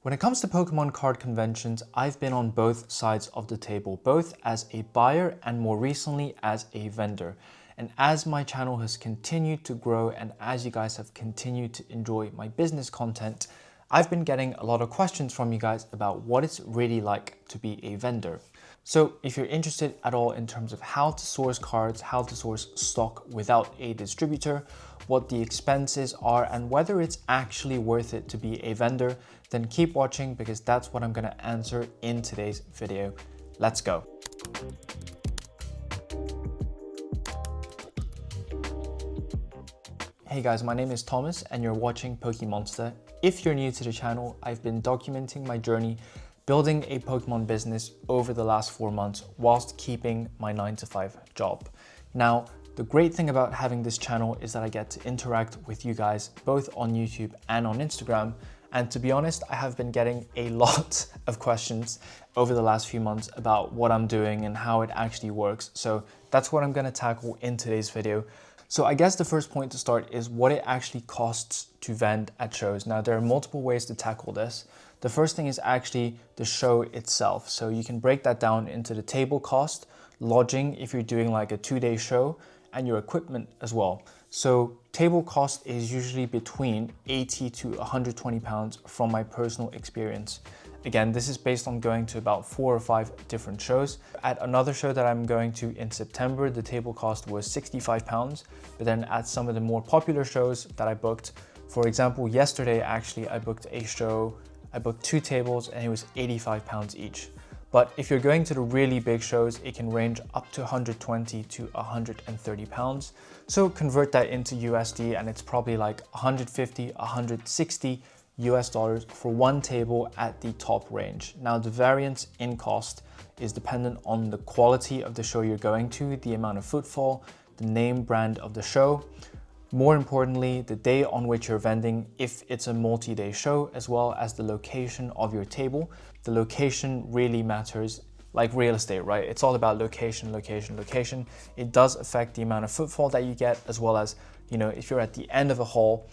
When it comes to Pokemon card conventions, I've been on both sides of the table, both as a buyer and more recently as a vendor. And as my channel has continued to grow and as you guys have continued to enjoy my business content, I've been getting a lot of questions from you guys about what it's really like to be a vendor. So if you're interested at all in terms of how to source cards, how to source stock without a distributor, what the expenses are, and whether it's actually worth it to be a vendor, then keep watching because that's what I'm going to answer in today's video. Let's go. Hey guys, my name is Thomas and you're watching Pokemonster. If you're new to the channel, I've been documenting my journey building a Pokemon business over the last 4 months whilst keeping my 9-to-5 job. Now, the great thing about having this channel is that I get to interact with you guys both on YouTube and on Instagram. And to be honest, I have been getting a lot of questions over the last few months about what I'm doing and how it actually works. So that's what I'm going to tackle in today's video. So I guess the first point to start is what it actually costs to vend at shows. Now, there are multiple ways to tackle this. The first thing is actually the show itself. So you can break that down into the table cost, lodging if you're doing like a 2-day show, and your equipment as well. So table cost is usually between 80 to 120 pounds from my personal experience. Again, this is based on going to about 4 or 5 different shows. At another show that I'm going to in September, the table cost was 65 pounds. But then at some of the more popular shows that I booked, for example, yesterday actually I booked a show, I booked 2 tables and it was 85 pounds each. But if you're going to the really big shows, it can range up to 120 to 130 pounds. So convert that into USD and it's probably like 150, 160 US dollars for one table at the top range. Now the variance in cost is dependent on the quality of the show you're going to, the amount of footfall, the name brand of the show, more importantly, the day on which you're vending, if it's a multi-day show, as well as the location of your table. The location really matters, like real estate, right? It's all about location, location, location. It does affect the amount of footfall that you get, as well as, you know, if you're at the end of a hall,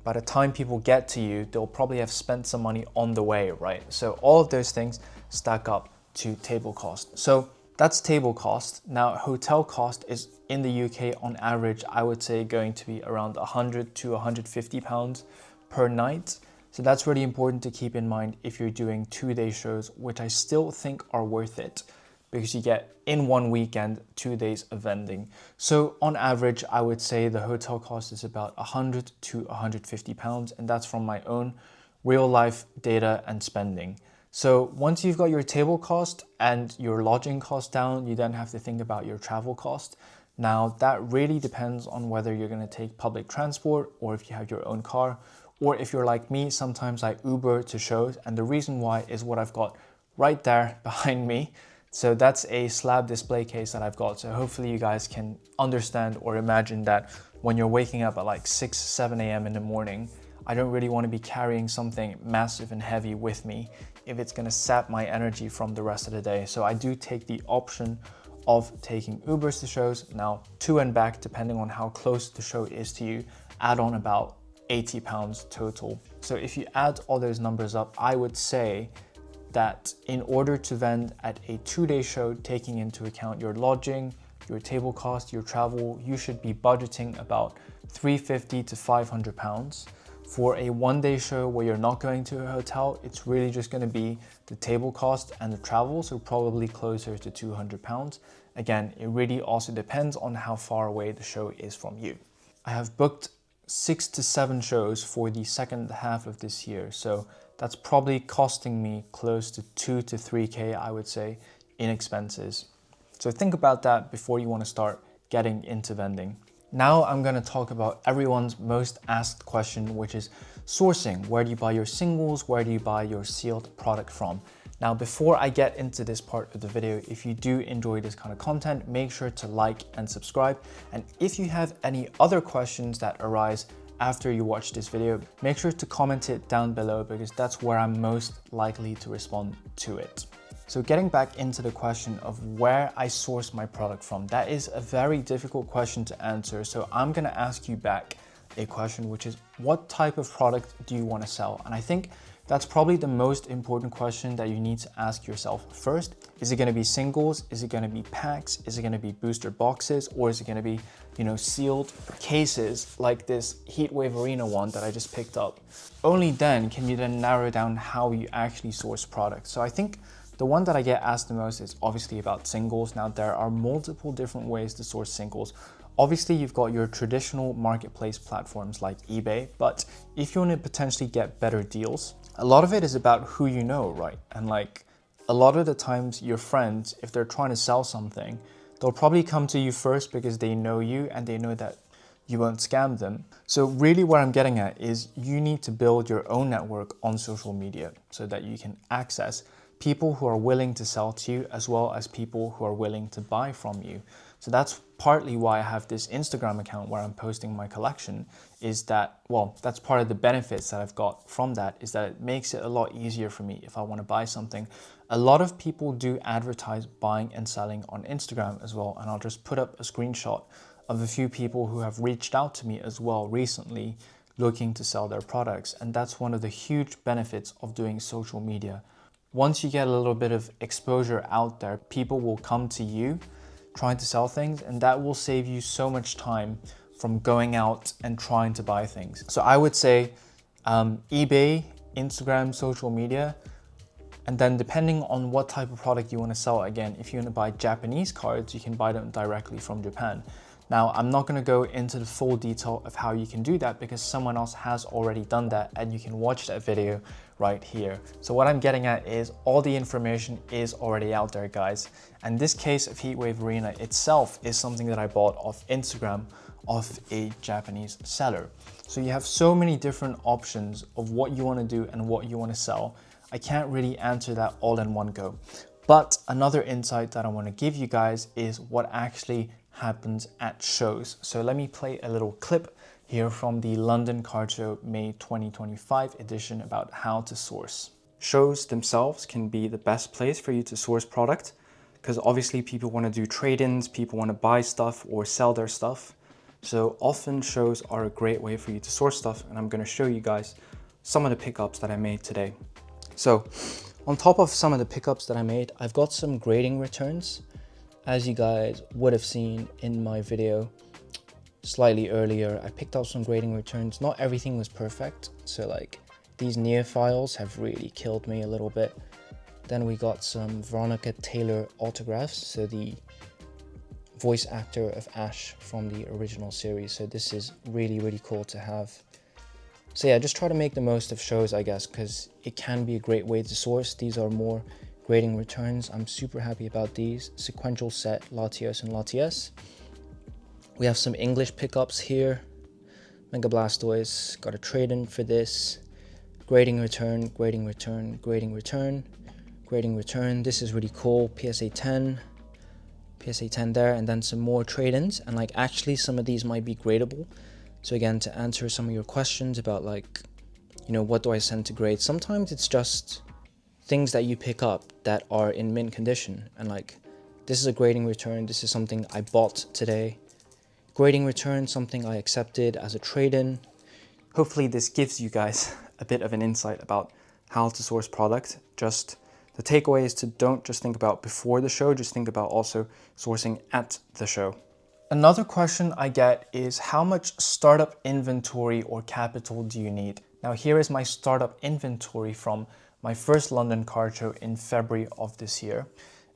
by the time people get to you, they'll probably have spent some money on the way, right? So all of those things stack up to table cost. So that's table cost. Now, hotel cost is in the UK on average, I would say going to be around 100 to 150 pounds per night. So that's really important to keep in mind if you're doing 2-day shows, which I still think are worth it because you get in one weekend, 2 days of vending. So on average, I would say the hotel cost is about 100 to 150 pounds. And that's from my own real life data and spending. So once you've got your table cost and your lodging cost down, you then have to think about your travel cost. Now that really depends on whether you're going to take public transport or if you have your own car, or if you're like me, sometimes I Uber to shows. And the reason why is what I've got right there behind me. So that's a slab display case that I've got. So hopefully you guys can understand or imagine that when you're waking up at like 6, 7 a.m. in the morning, I don't really want to be carrying something massive and heavy with me if it's going to sap my energy from the rest of the day. So I do take the option of taking Ubers to shows. Now, to and back, depending on how close the show is to you, add on about 80 pounds total. So if you add all those numbers up, I would say that in order to vend at a 2-day show, taking into account your lodging, your table cost, your travel, you should be budgeting about 350 to 500 pounds. For a 1-day show where you're not going to a hotel, it's really just going to be the table cost and the travel, so probably closer to 200 pounds. Again, it really also depends on how far away the show is from you. I have booked 6 to 7 shows for the second half of this year, so that's probably costing me close to 2 to 3K, I would say, in expenses. So think about that before you want to start getting into vending. Now I'm going to talk about everyone's most asked question, which is sourcing. Where do you buy your singles? Where do you buy your sealed product from? Now, before I get into this part of the video, if you do enjoy this kind of content, make sure to like and subscribe. And if you have any other questions that arise after you watch this video, make sure to comment it down below because that's where I'm most likely to respond to it. So getting back into the question of where I source my product from, that is a very difficult question to answer. So I'm going to ask you back a question, which is what type of product do you want to sell? And I think That's probably the most important question that you need to ask yourself first. Is it going to be singles? Is it going to be packs? Is it going to be booster boxes? Or is it going to be, sealed cases like this Heatwave Arena one that I just picked up? Only then can you then narrow down how you actually source products. So I think the one that I get asked the most is obviously about singles. Now, there are multiple different ways to source singles. Obviously, you've got your traditional marketplace platforms like eBay, but if you want to potentially get better deals, a lot of it is about who you know, right? And like a lot of the times your friends, if they're trying to sell something, they'll probably come to you first because they know you and they know that you won't scam them. So really what I'm getting at is you need to build your own network on social media so that you can access people who are willing to sell to you as well as people who are willing to buy from you. So that's partly why I have this Instagram account where I'm posting my collection, is that, well, that's part of the benefits that I've got from that, is that it makes it a lot easier for me if I want to buy something. A lot of people do advertise buying and selling on Instagram as well, and I'll just put up a screenshot of a few people who have reached out to me as well recently looking to sell their products. And that's one of the huge benefits of doing social media. Once you get a little bit of exposure out there, people will come to you trying to sell things, and that will save you so much time from going out and trying to buy things. So I would say eBay, Instagram, social media, and then depending on what type of product you want to sell, again, if you want to buy Japanese cards, you can buy them directly from Japan. Now, I'm not going to go into the full detail of how you can do that because someone else has already done that, and you can watch that video right here. So what I'm getting at is all the information is already out there, guys. And this case of Heatwave Arena itself is something that I bought off Instagram off a Japanese seller. So you have so many different options of what you want to do and what you want to sell. I can't really answer that all in one go. But another insight that I want to give you guys is what actually happens at shows. So let me play a little clip here from the London Card Show May 2025 edition about how to source. Shows themselves can be the best place for you to source product because obviously people want to do trade-ins, people want to buy stuff or sell their stuff. So often shows are a great way for you to source stuff, and I'm going to show you guys some of the pickups that I made today. So on top of some of the pickups that I made, I've got some grading returns. As you guys would have seen in my video slightly earlier, I picked up some grading returns. Not everything was perfect, so like these near files have really killed me a little bit. Then we got some Veronica Taylor autographs, so the voice actor of Ash from the original series. So this is really, really cool to have. So yeah, just try to make the most of shows, I guess, because it can be a great way to source. These are more grading returns. I'm super happy about these. Sequential set, Latios and Latias. We have some English pickups here. Mega Blastoise, got a trade-in for this. Grading return, grading return, grading return, grading return. This is really cool. PSA 10 there, and then some more trade-ins. And like actually some of these might be gradable. So again, to answer some of your questions about like, what do I send to grade? Sometimes it's just things that you pick up that are in mint condition, and like this is a grading return. This is something I bought today. Grading return, something I accepted as a trade-in. Hopefully this gives you guys a bit of an insight about how to source product. Just the takeaway is to don't just think about before the show, just think about also sourcing at the show. Another question I get is how much startup inventory or capital do you need? Now here is my startup inventory from my first London card show in February of this year.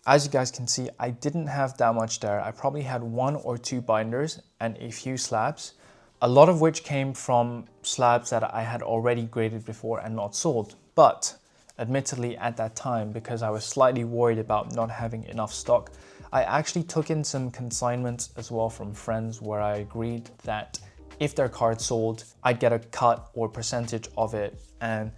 As you guys can see, I didn't have that much there. I probably had 1 or 2 binders and a few slabs, a lot of which came from slabs that I had already graded before and not sold. But admittedly at that time, because I was slightly worried about not having enough stock, I actually took in some consignments as well from friends where I agreed that if their card sold, I'd get a cut or percentage of it, and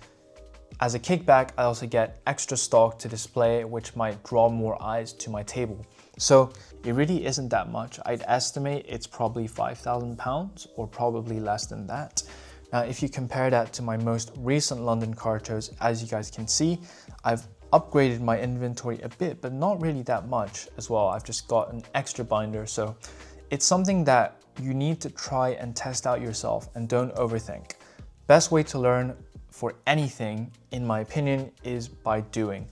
as a kickback, I also get extra stock to display, which might draw more eyes to my table. So it really isn't that much. I'd estimate it's probably £5,000 or probably less than that. Now, if you compare that to my most recent London card shows, as you guys can see, I've upgraded my inventory a bit, but not really that much as well. I've just got an extra binder. So it's something that you need to try and test out yourself and don't overthink. Best way to learn for anything, in my opinion, is by doing.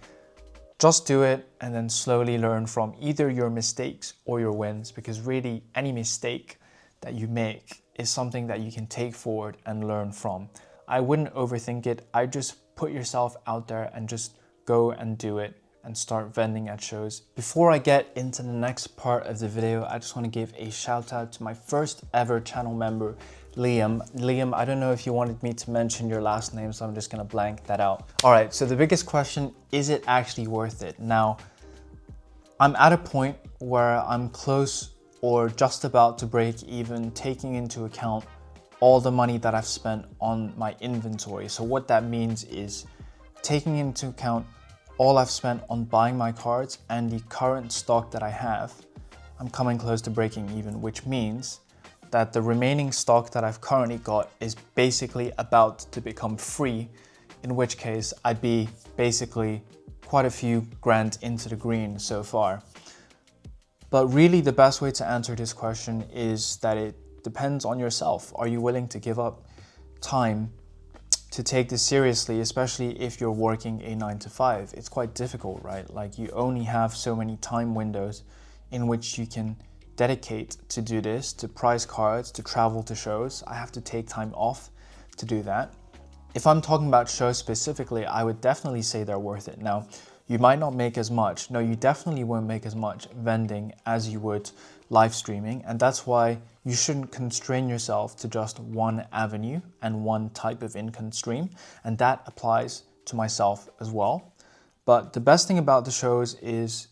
Just do it and then slowly learn from either your mistakes or your wins, because really any mistake that you make is something that you can take forward and learn from. I wouldn't overthink it. I just put yourself out there and just go and do it and start vending at shows. Before I get into the next part of the video, I just want to give a shout out to my first ever channel member, Liam. Liam, I don't know if you wanted me to mention your last name, so I'm just gonna blank that out. All right, so the biggest question, is it actually worth it? Now, I'm at a point where I'm close or just about to break even, taking into account all the money that I've spent on my inventory. So what that means is taking into account all I've spent on buying my cards and the current stock that I have, I'm coming close to breaking even, which means that the remaining stock that I've currently got is basically about to become free, in which case I'd be basically quite a few grand into the green so far. But really the best way to answer this question is that it depends on yourself. Are you willing to give up time to take this seriously, especially if you're working a 9 to 5? It's quite difficult, right? Like, you only have so many time windows in which you can dedicate to do this, to prize cards, to travel to shows. I have to take time off to do that. If I'm talking about shows specifically, I would definitely say they're worth it. Now, you might not make as much. No, you definitely won't make as much vending as you would live streaming. And that's why you shouldn't constrain yourself to just one avenue and one type of income stream. And that applies to myself as well. But the best thing about the shows is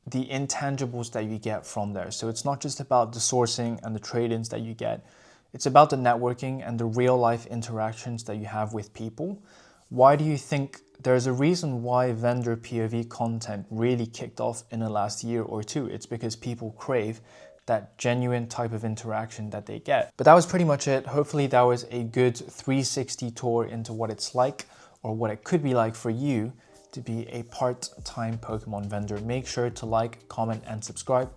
the intangibles that you get from there. So it's not just about the sourcing and the trade-ins that you get. It's about the networking and the real life interactions that you have with people. Why do you think there's a reason why vendor POV content really kicked off in the last year or two? It's because people crave that genuine type of interaction that they get. But that was pretty much it. Hopefully that was a good 360 tour into what it's like, or what it could be like for you to be a part-time Pokemon vendor. Make sure to like, comment, and subscribe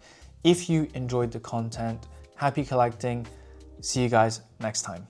if you enjoyed the content. Happy collecting. See you guys next time.